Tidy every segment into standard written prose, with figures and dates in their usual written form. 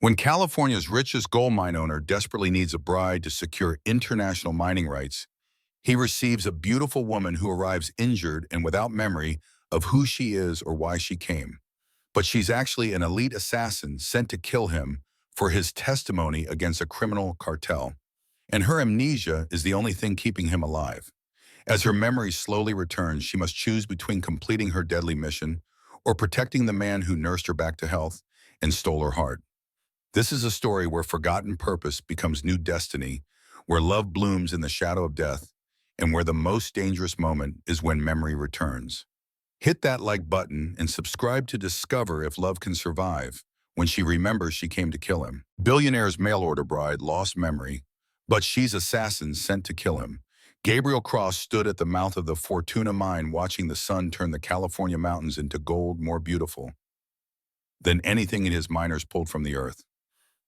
When California's richest gold mine owner desperately needs a bride to secure international mining rights, he receives a beautiful woman who arrives injured and without memory of who she is or why she came. But she's actually an elite assassin sent to kill him for his testimony against a criminal cartel. And her amnesia is the only thing keeping him alive. As her memory slowly returns, she must choose between completing her deadly mission or protecting the man who nursed her back to health and stole her heart. This is a story where forgotten purpose becomes new destiny, where love blooms in the shadow of death, and where the most dangerous moment is when memory returns. Hit that like button and subscribe to discover if love can survive when she remembers she came to kill him. Billionaire's mail-order bride lost memory, but she's assassin sent to kill him. Gabriel Cross stood at the mouth of the Fortuna mine watching the sun turn the California mountains into gold more beautiful than anything his miners pulled from the earth.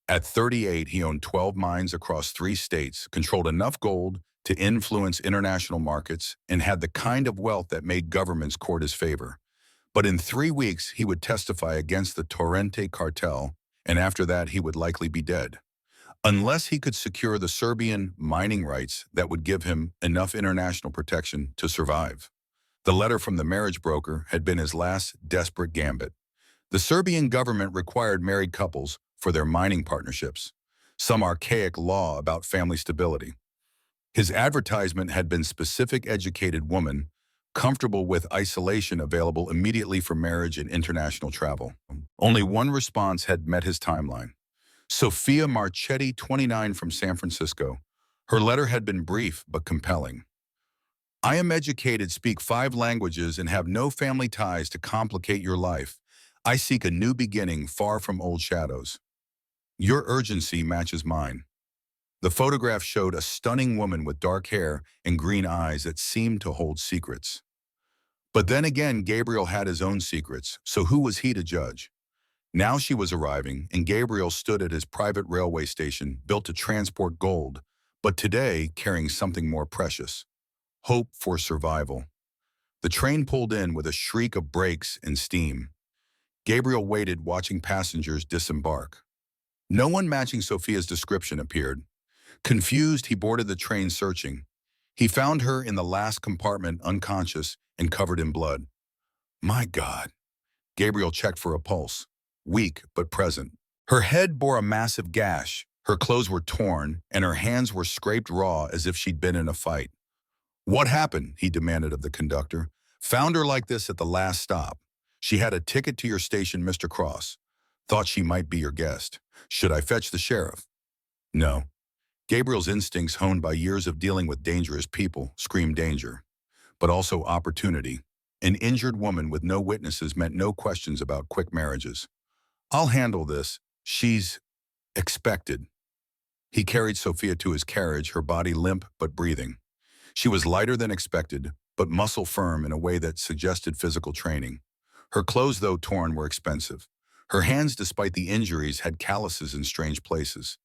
At 38, he owned 12 mines across 3 states, controlled enough gold to influence international markets, and had the kind of wealth that made governments court his favor. But in 3 weeks, he would testify against the Torrente cartel, and after that, he would likely be dead. Unless he could secure the Serbian mining rights that would give him enough international protection to survive. The letter from the marriage broker had been his last desperate gambit. The Serbian government required married couples for their mining partnerships, some archaic law about family stability. His advertisement had been specific educated woman, comfortable with isolation available immediately for marriage and international travel. Only one response had met his timeline. Sophia Marchetti, 29, from San Francisco. Her letter had been brief but compelling. I am educated, speak 5 languages, and have no family ties to complicate your life. I seek a new beginning far from old shadows. Your urgency matches mine. The photograph showed a stunning woman with dark hair and green eyes that seemed to hold secrets. But then again, Gabriel had his own secrets, so who was he to judge? Now she was arriving, and Gabriel stood at his private railway station built to transport gold, but today carrying something more precious: hope for survival. The train pulled in with a shriek of brakes and steam. Gabriel waited, watching passengers disembark. No one matching Sophia's description appeared. Confused, he boarded the train, searching. He found her in the last compartment, unconscious and covered in blood. My God. Gabriel checked for a pulse. Weak but present. Her head bore a massive gash. Her clothes were torn, and her hands were scraped raw as if she'd been in a fight. What happened? He demanded of the conductor. Found her like this at the last stop. She had a ticket to your station, Mr. Cross. Thought she might be your guest. Should I fetch the sheriff? No. Gabriel's instincts, honed by years of dealing with dangerous people, screamed danger, but also opportunity. An injured woman with no witnesses meant no questions about quick marriages. I'll handle this. She's expected. He carried Sophia to his carriage, her body limp but breathing. She was lighter than expected, but muscle firm in a way that suggested physical training. Her clothes, though torn, were expensive. Her hands, despite the injuries, had calluses in strange places,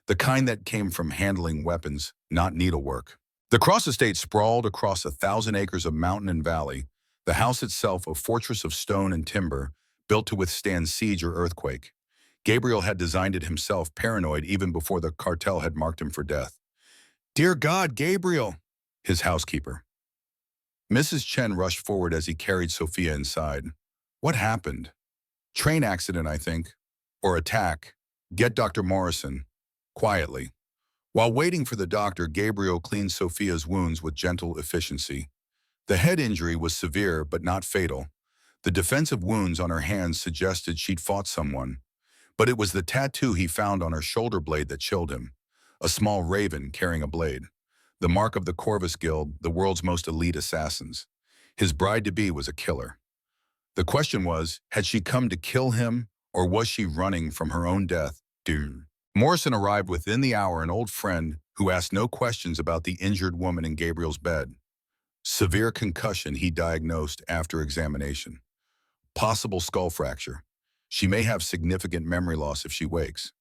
the kind that came from handling weapons, not needlework. The Cross estate sprawled across 1,000 acres of mountain and valley, the house itself a fortress of stone and timber, built to withstand siege or earthquake. Gabriel had designed it himself, paranoid even before the cartel had marked him for death. Dear God, Gabriel! His housekeeper. Mrs. Chen rushed forward as he carried Sophia inside. What happened? Train accident, I think. Or attack. Get Dr. Morrison. Quietly. While waiting for the doctor, Gabriel cleaned Sophia's wounds with gentle efficiency. The head injury was severe but not fatal. The defensive wounds on her hands suggested she'd fought someone. But it was the tattoo he found on her shoulder blade that chilled him. A small raven carrying a blade. The mark of the Corvus Guild, the world's most elite assassins. His bride-to-be was a killer. The question was, had she come to kill him, or was she running from her own death? Doom. Morrison arrived within the hour, an old friend who asked no questions about the injured woman in Gabriel's bed. Severe concussion, he diagnosed after examination. Possible skull fracture. She may have significant memory loss if she wakes.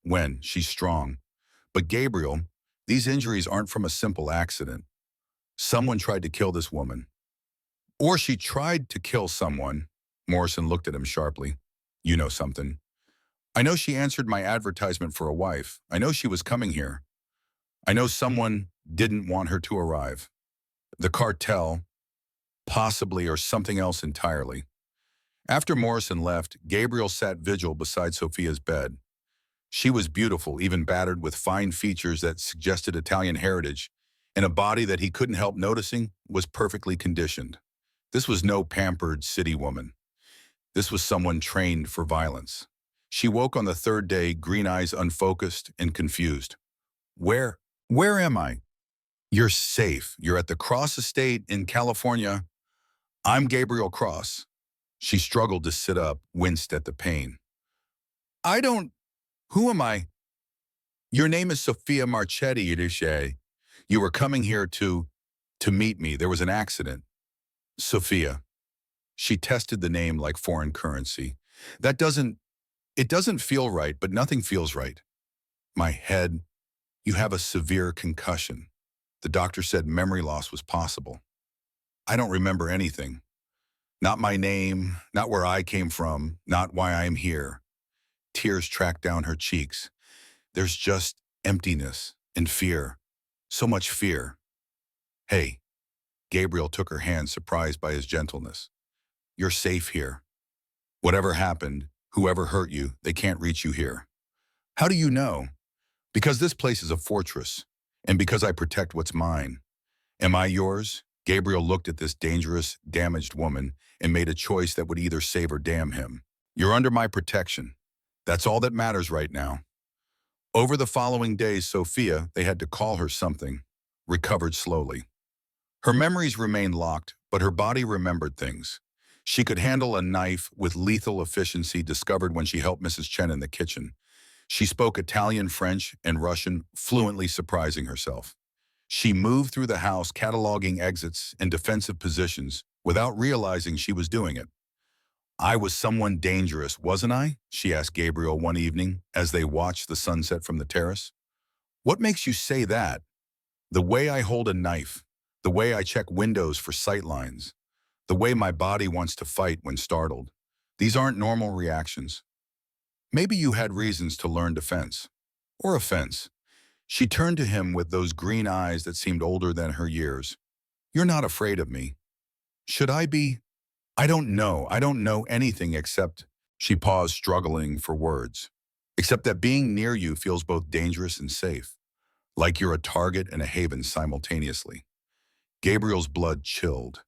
When she's strong. But Gabriel, these injuries aren't from a simple accident. Someone tried to kill this woman. Or she tried to kill someone. Morrison looked at him sharply. You know something. I know she answered my advertisement for a wife. I know she was coming here. I know someone didn't want her to arrive. The cartel, possibly, or something else entirely. After Morrison left, Gabriel sat vigil beside Sophia's bed. She was beautiful, even battered with fine features that suggested Italian heritage, and a body that he couldn't help noticing was perfectly conditioned. This was no pampered city woman. This was someone trained for violence. She woke on the third day, green eyes unfocused and confused. Where? Where am I? You're safe. You're at the Cross Estate in California. I'm Gabriel Cross. She struggled to sit up, winced at the pain. I don't... Who am I? Your name is Sophia Marchetti, Idishe. You were coming here to meet me. There was an accident. Sophia. She tested the name like foreign currency. It doesn't feel right, but nothing feels right. My head, you have a severe concussion. The doctor said memory loss was possible. I don't remember anything. Not my name, not where I came from, not why I am here. Tears tracked down her cheeks. There's just emptiness and fear. So much fear. Hey, Gabriel took her hand, surprised by his gentleness. You're safe here. Whatever happened, whoever hurt you, they can't reach you here. How do you know? Because this place is a fortress, and because I protect what's mine. Am I yours? Gabriel looked at this dangerous, damaged woman and made a choice that would either save or damn him. You're under my protection. That's all that matters right now. Over the following days, Sophia, they had to call her something, recovered slowly. Her memories remained locked, but her body remembered things. She could handle a knife with lethal efficiency discovered when she helped Mrs. Chen in the kitchen. She spoke Italian, French, and Russian, fluently, surprising herself. She moved through the house, cataloging exits and defensive positions without realizing she was doing it. I was someone dangerous, wasn't I? She asked Gabriel one evening as they watched the sunset from the terrace. What makes you say that? The way I hold a knife, the way I check windows for sightlines, the way my body wants to fight when startled. These aren't normal reactions. Maybe you had reasons to learn defense. Or offense. She turned to him with those green eyes that seemed older than her years. You're not afraid of me. Should I be? I don't know. I don't know anything except... She paused, struggling for words. Except that being near you feels both dangerous and safe. Like you're a target and a haven simultaneously. Gabriel's blood chilled.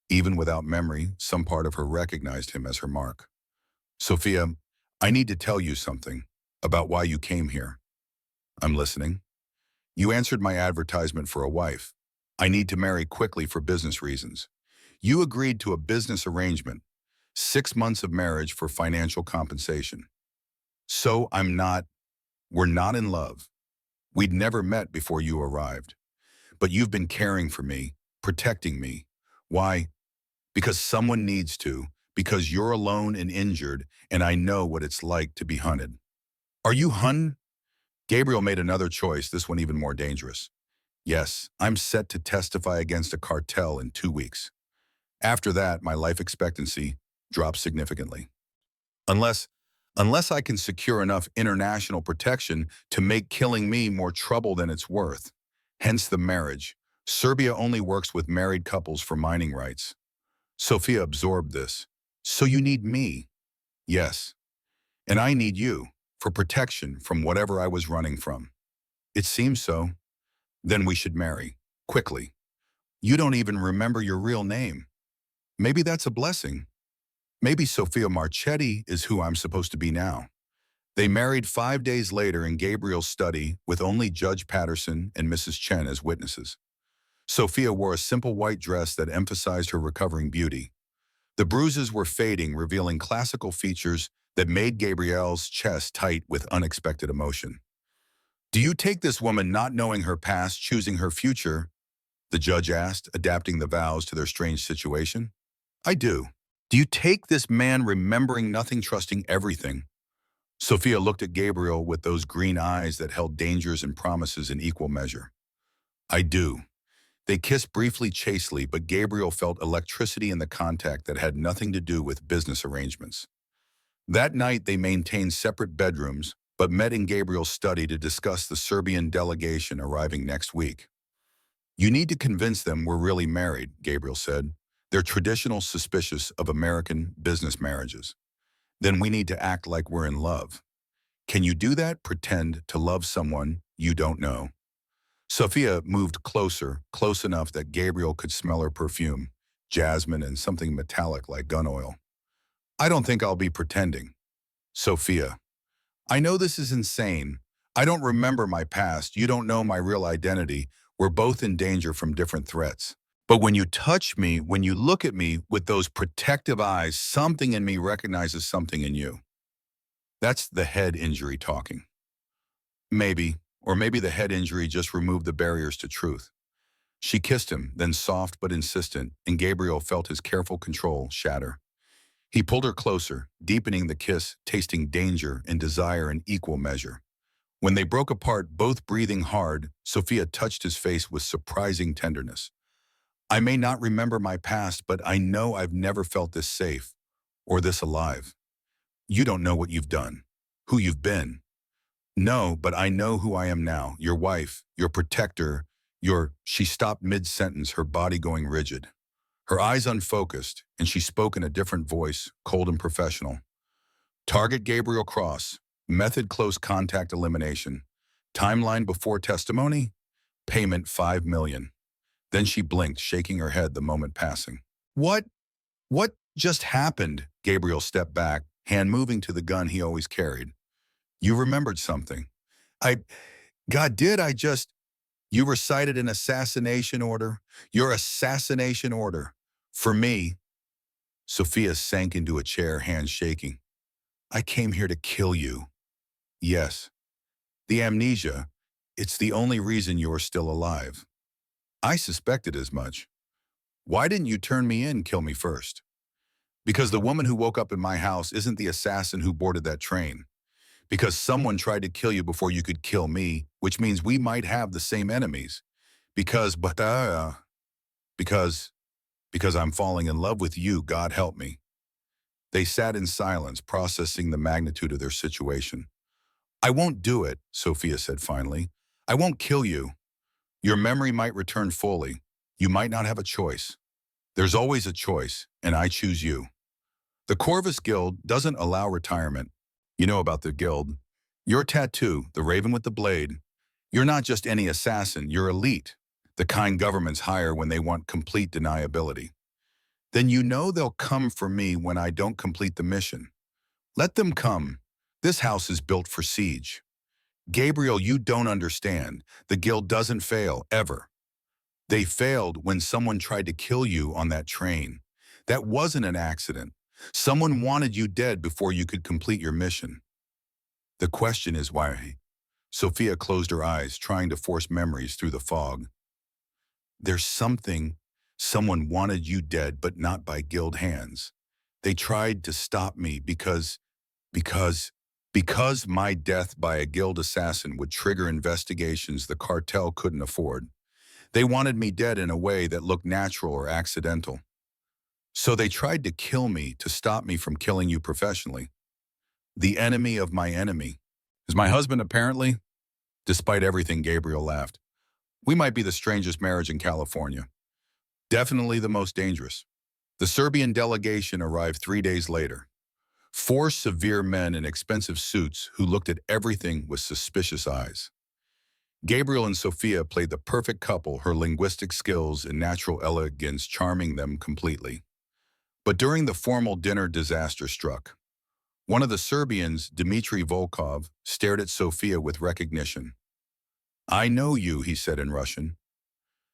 Even without memory, some part of her recognized him as her mark. Sophia, I need to tell you something about why you came here. I'm listening. You answered my advertisement for a wife. I need to marry quickly for business reasons. You agreed to a business arrangement, 6 months of marriage for financial compensation. So we're not in love. We'd never met before you arrived. But you've been caring for me, protecting me. Why? Because someone needs to, because you're alone and injured, and I know what it's like to be hunted. Are you hun? Gabriel made another choice, this one even more dangerous. Yes, I'm set to testify against a cartel in 2 weeks. After that, my life expectancy drops significantly. Unless I can secure enough international protection to make killing me more trouble than it's worth. Hence the marriage. Serbia only works with married couples for mining rights. Sophia absorbed this. So you need me? Yes. And I need you for protection from whatever I was running from. It seems so. Then we should marry. Quickly. You don't even remember your real name. Maybe that's a blessing. Maybe Sophia Marchetti is who I'm supposed to be now. They married 5 days later in Gabriel's study with only Judge Patterson and Mrs. Chen as witnesses. Sophia wore a simple white dress that emphasized her recovering beauty. The bruises were fading, revealing classical features that made Gabrielle's chest tight with unexpected emotion. Do you take this woman not knowing her past, choosing her future? The judge asked, adapting the vows to their strange situation. I do. Do you take this man remembering nothing, trusting everything? Sophia looked at Gabriel with those green eyes that held dangers and promises in equal measure. I do. They kissed briefly, chastely, but Gabriel felt electricity in the contact that had nothing to do with business arrangements. That night, they maintained separate bedrooms, but met in Gabriel's study to discuss the Serbian delegation arriving next week. You need to convince them we're really married, Gabriel said. They're traditional suspicious of American business marriages. Then we need to act like we're in love. Can you do that? Pretend to love someone you don't know. Sophia moved closer, close enough that Gabriel could smell her perfume, jasmine and something metallic like gun oil. I don't think I'll be pretending. Sophia, I know this is insane. I don't remember my past. You don't know my real identity. We're both in danger from different threats. But when you touch me, when you look at me with those protective eyes, something in me recognizes something in you. That's the head injury talking. Maybe, or maybe the head injury just removed the barriers to truth. She kissed him, then soft but insistent, and Gabriel felt his careful control shatter. He pulled her closer, deepening the kiss, tasting danger and desire in equal measure. When they broke apart, both breathing hard, Sophia touched his face with surprising tenderness. I may not remember my past, but I know I've never felt this safe, or this alive. You don't know what you've done, who you've been. No, but I know who I am now, your wife, your protector, your... She stopped mid-sentence, her body going rigid. Her eyes unfocused, and she spoke in a different voice, cold and professional. Target Gabriel Cross. Method close contact elimination. Timeline before testimony. Payment $5 million. Then she blinked, shaking her head the moment passing. What? What just happened? Gabriel stepped back, hand moving to the gun he always carried. You remembered something. I... God, did I just... You recited an assassination order. Your assassination order. For me. Sophia sank into a chair, hands shaking. I came here to kill you. Yes. The amnesia, it's the only reason you're still alive. I suspected as much. Why didn't you turn me in, kill me first? Because the woman who woke up in my house isn't the assassin who boarded that train. Because someone tried to kill you before you could kill me, which means we might have the same enemies. Because I'm falling in love with you, God help me. They sat in silence, processing the magnitude of their situation. I won't do it, Sophia said finally. I won't kill you. Your memory might return fully. You might not have a choice. There's always a choice, and I choose you. The Corvus Guild doesn't allow retirement. You know about the guild. Your tattoo, the raven with the blade. You're not just any assassin, you're elite. The kind governments hire when they want complete deniability. Then you know they'll come for me when I don't complete the mission. Let them come. This house is built for siege. Gabriel, you don't understand. The guild doesn't fail, ever. They failed when someone tried to kill you on that train. That wasn't an accident. Someone wanted you dead before you could complete your mission. The question is why? Sophia closed her eyes, trying to force memories through the fog. There's something. Someone wanted you dead, but not by guild hands. They tried to stop me because my death by a guild assassin would trigger investigations the cartel couldn't afford. They wanted me dead in a way that looked natural or accidental. So they tried to kill me to stop me from killing you professionally. The enemy of my enemy is my husband, apparently. Despite everything, Gabriel laughed. We might be the strangest marriage in California. Definitely the most dangerous. The Serbian delegation arrived 3 days later. 4 severe men in expensive suits who looked at everything with suspicious eyes. Gabriel and Sophia played the perfect couple, her linguistic skills and natural elegance charming them completely. But during the formal dinner, disaster struck. One of the Serbians, Dmitry Volkov, stared at Sophia with recognition. I know you, he said in Russian.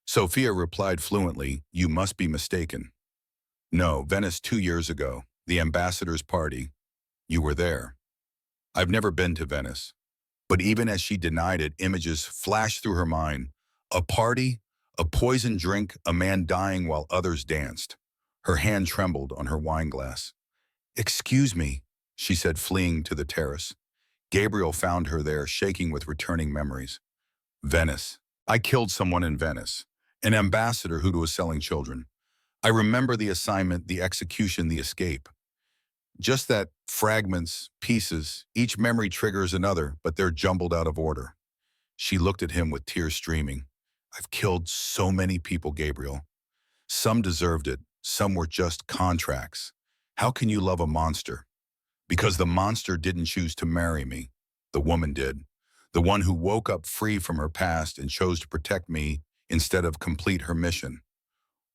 Sophia replied fluently, you must be mistaken. No, Venice 2 years ago, the ambassador's party. You were there. I've never been to Venice. But even as she denied it, images flashed through her mind. A party, a poisoned drink, a man dying while others danced. Her hand trembled on her wine glass. Excuse me, she said, fleeing to the terrace. Gabriel found her there, shaking with returning memories. Venice. I killed someone in Venice. An ambassador who was selling children. I remember the assignment, the execution, the escape. Just that fragments, pieces, each memory triggers another, but they're jumbled out of order. She looked at him with tears streaming. I've killed so many people, Gabriel. Some deserved it. Some were just contracts. How can you love a monster? Because the monster didn't choose to marry me. The woman did. The one who woke up free from her past and chose to protect me instead of complete her mission.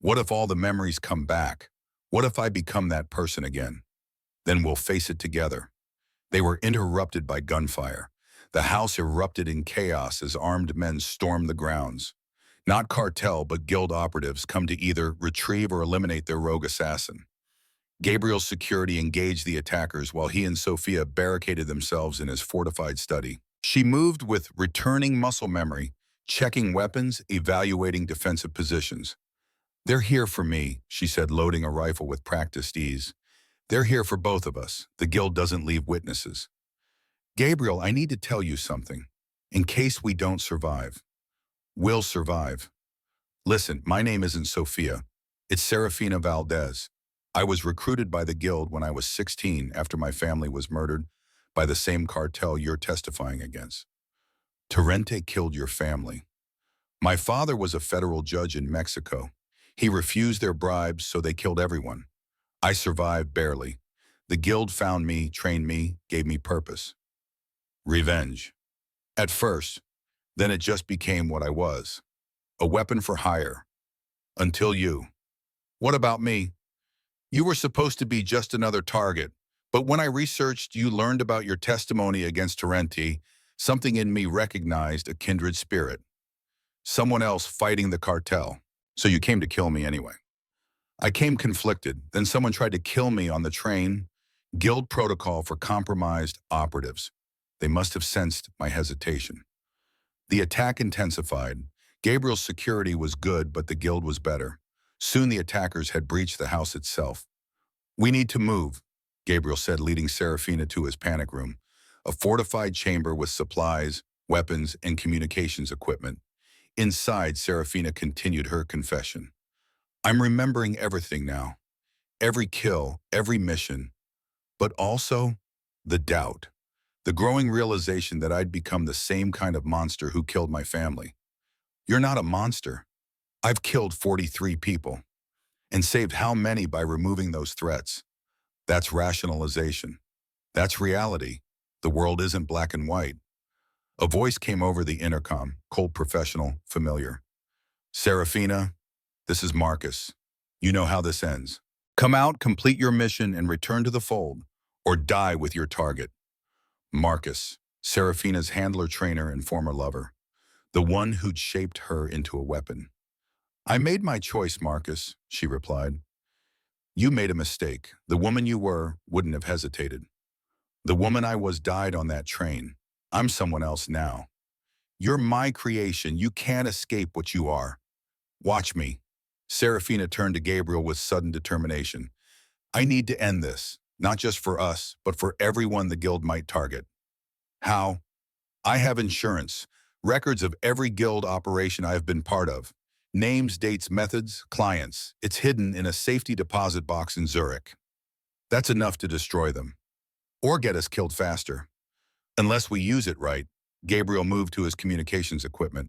What if all the memories come back? What if I become that person again? Then we'll face it together. They were interrupted by gunfire. The house erupted in chaos as armed men stormed the grounds. Not cartel, but guild operatives come to either retrieve or eliminate their rogue assassin. Gabriel's security engaged the attackers while he and Sophia barricaded themselves in his fortified study. She moved with returning muscle memory, checking weapons, evaluating defensive positions. They're here for me, she said, loading a rifle with practiced ease. They're here for both of us. The guild doesn't leave witnesses. Gabriel, I need to tell you something. In case we don't survive. We'll survive. Listen, my name isn't Sophia. It's Serafina Valdez. I was recruited by the guild when I was 16 after my family was murdered by the same cartel you're testifying against. Torrente killed your family. My father was a federal judge in Mexico. He refused their bribes, so they killed everyone. I survived barely. The guild found me, trained me, gave me purpose. Revenge. At first, then it just became what I was. A weapon for hire. Until you. What about me? You were supposed to be just another target, but when I researched, you learned about your testimony against Torrente, something in me recognized a kindred spirit. Someone else fighting the cartel. So you came to kill me anyway. I came conflicted. Then someone tried to kill me on the train. Guild protocol for compromised operatives. They must have sensed my hesitation. The attack intensified. Gabriel's security was good, but the guild was better. Soon the attackers had breached the house itself. We need to move, Gabriel said, leading Serafina to his panic room, a fortified chamber with supplies, weapons, and communications equipment. Inside, Serafina continued her confession. I'm remembering everything now. Every kill, every mission. But also, the doubt. The growing realization that I'd become the same kind of monster who killed my family. You're not a monster. I've killed 43 people. And saved how many by removing those threats? That's rationalization. That's reality. The world isn't black and white. A voice came over the intercom, cold, professional, familiar. Serafina, this is Marcus. You know how this ends. Come out, complete your mission, and return to the fold, or die with your target. Marcus, Serafina's handler, trainer, and former lover. The one who'd shaped her into a weapon. I made my choice, Marcus, she replied. You made a mistake. The woman you were wouldn't have hesitated. The woman I was died on that train. I'm someone else now. You're my creation. You can't escape what you are. Watch me. Serafina turned to Gabriel with sudden determination. I need to end this, not just for us, but for everyone the guild might target. How? I have insurance, records of every guild operation I've been part of. Names, dates, methods, clients. It's hidden in a safety deposit box in Zurich. That's enough to destroy them. Or get us killed faster. Unless we use it right. Gabriel moved to his communications equipment.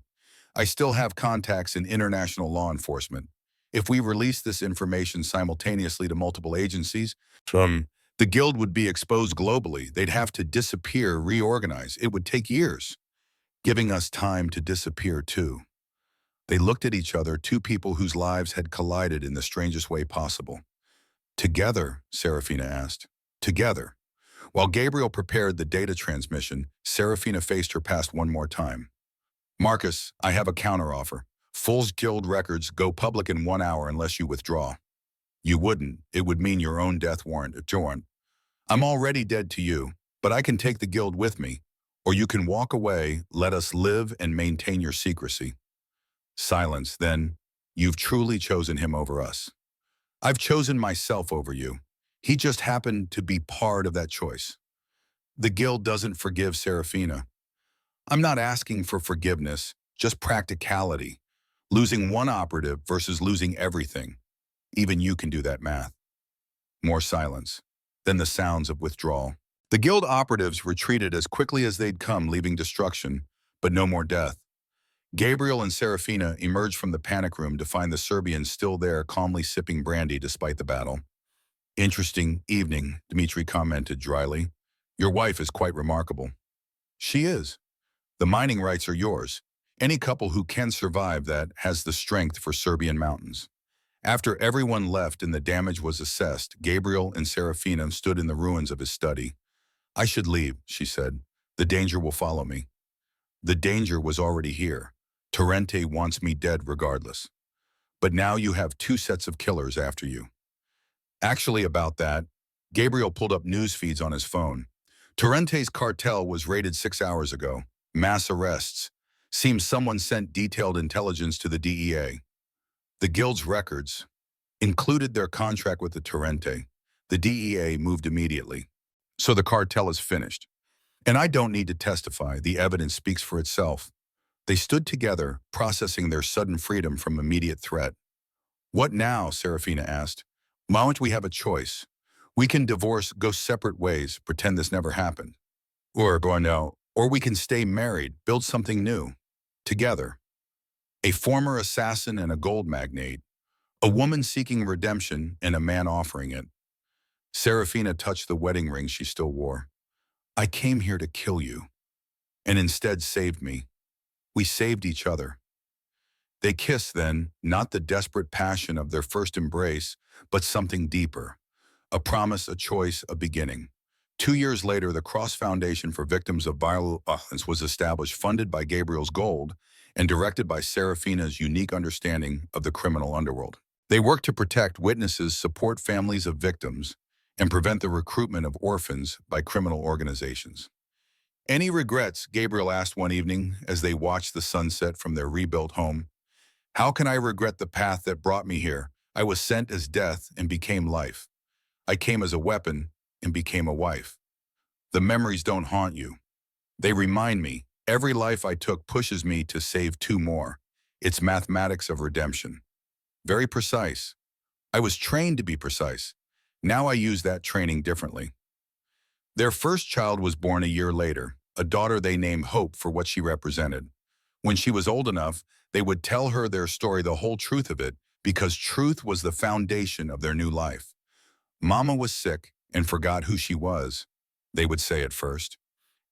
I still have contacts in international law enforcement. If we release this information simultaneously to multiple agencies, the guild would be exposed globally. They'd have to disappear, reorganize. It would take years. Giving us time to disappear too. They looked at each other, two people whose lives had collided in the strangest way possible. Together, Serafina asked. Together. While Gabriel prepared the data transmission, Serafina faced her past one more time. Marcus, I have a counteroffer. Full's guild records go public in 1 hour unless you withdraw. You wouldn't. It would mean your own death warrant. I'm already dead to you, but I can take the guild with me. Or you can walk away, let us live and maintain your secrecy. Silence, then. You've truly chosen him over us. I've chosen myself over you. He just happened to be part of that choice. The guild doesn't forgive Serafina. I'm not asking for forgiveness, just practicality. Losing one operative versus losing everything. Even you can do that math. More silence. then the sounds of withdrawal. The guild operatives retreated as quickly as they'd come, leaving destruction, but no more death. Gabriel and Serafina emerged from the panic room to find the Serbians still there, calmly sipping brandy despite the battle. "Interesting evening," Dmitri commented dryly. "Your wife is quite remarkable." "She is. The mining rights are yours. Any couple who can survive that has the strength for Serbian mountains." After everyone left and the damage was assessed, Gabriel and Serafina stood in the ruins of his study. "I should leave," she said. "The danger will follow me." "The danger was already here. Torrente wants me dead regardless. But now you have two sets of killers after you." Actually, about that, Gabriel pulled up news feeds on his phone. Torrente's cartel was raided 6 hours ago. Mass arrests. Seems someone sent detailed intelligence to the DEA. The guild's records included their contract with the Torrente. The DEA moved immediately. So the cartel is finished. And I don't need to testify. The evidence speaks for itself. They stood together, processing their sudden freedom from immediate threat. "What now?" Serafina asked. "Why don't we have a choice? We can divorce, go separate ways, pretend this never happened. Or we can stay married, build something new. Together. A former assassin and a gold magnate. A woman seeking redemption and a man offering it." Serafina touched the wedding ring she still wore. "I came here to kill you, and instead saved me. We saved each other." They kissed then, not the desperate passion of their first embrace, but something deeper. A promise, a choice, a beginning. 2 years later, the Cross Foundation for Victims of Violence was established, funded by Gabriel's gold and directed by Serafina's unique understanding of the criminal underworld. They work to protect witnesses, support families of victims, and prevent the recruitment of orphans by criminal organizations. "Any regrets?" Gabriel asked one evening as they watched the sunset from their rebuilt home. "How can I regret the path that brought me here? I was sent as death and became life. I came as a weapon and became a wife. The memories don't haunt you. They remind me. Every life I took pushes me to save two more. It's mathematics of redemption." Very precise. I was trained to be precise. Now I use that training differently. Their first child was born a year later, a daughter they named Hope for what she represented. When she was old enough, they would tell her their story, the whole truth of it, because truth was the foundation of their new life. "Mama was sick and forgot who she was," they would say at first.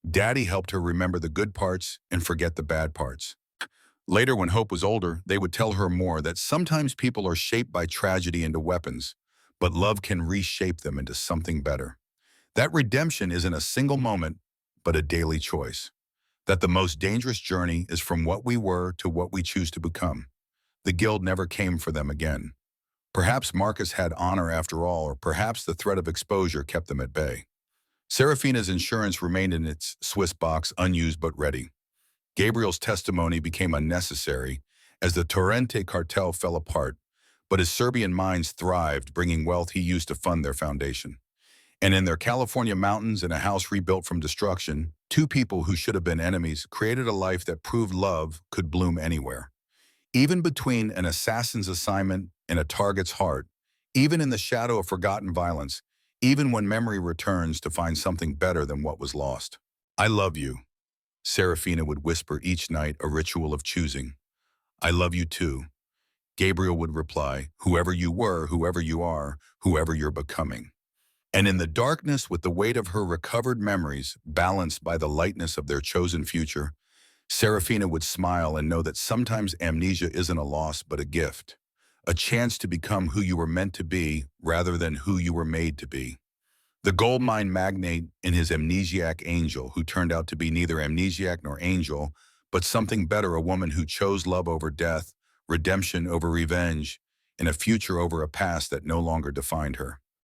"Daddy helped her remember the good parts and forget the bad parts." Later, when Hope was older, they would tell her more that sometimes people are shaped by tragedy into weapons, but love can reshape them into something better. That redemption isn't a single moment, but a daily choice. That the most dangerous journey is from what we were to what we choose to become. The guild never came for them again. Perhaps Marcus had honor after all, or perhaps the threat of exposure kept them at bay. Serafina's insurance remained in its Swiss box, unused but ready. Gabriel's testimony became unnecessary as the Torrente cartel fell apart, but his Serbian mines thrived, bringing wealth he used to fund their foundation. And in their California mountains, in a house rebuilt from destruction, two people who should have been enemies created a life that proved love could bloom anywhere. Even between an assassin's assignment and a target's heart, even in the shadow of forgotten violence, even when memory returns to find something better than what was lost. "I love you," Serafina would whisper each night, a ritual of choosing. "I love you too." Gabriel would reply, "Whoever you were, whoever you are, whoever you're becoming." And in the darkness, with the weight of her recovered memories balanced by the lightness of their chosen future, Serafina would smile and know that sometimes amnesia isn't a loss but a gift, a chance to become who you were meant to be rather than who you were made to be. The gold mine magnate and his amnesiac angel, who turned out to be neither amnesiac nor angel, but something better, a woman who chose love over death, redemption over revenge, and a future over a past that no longer defined her.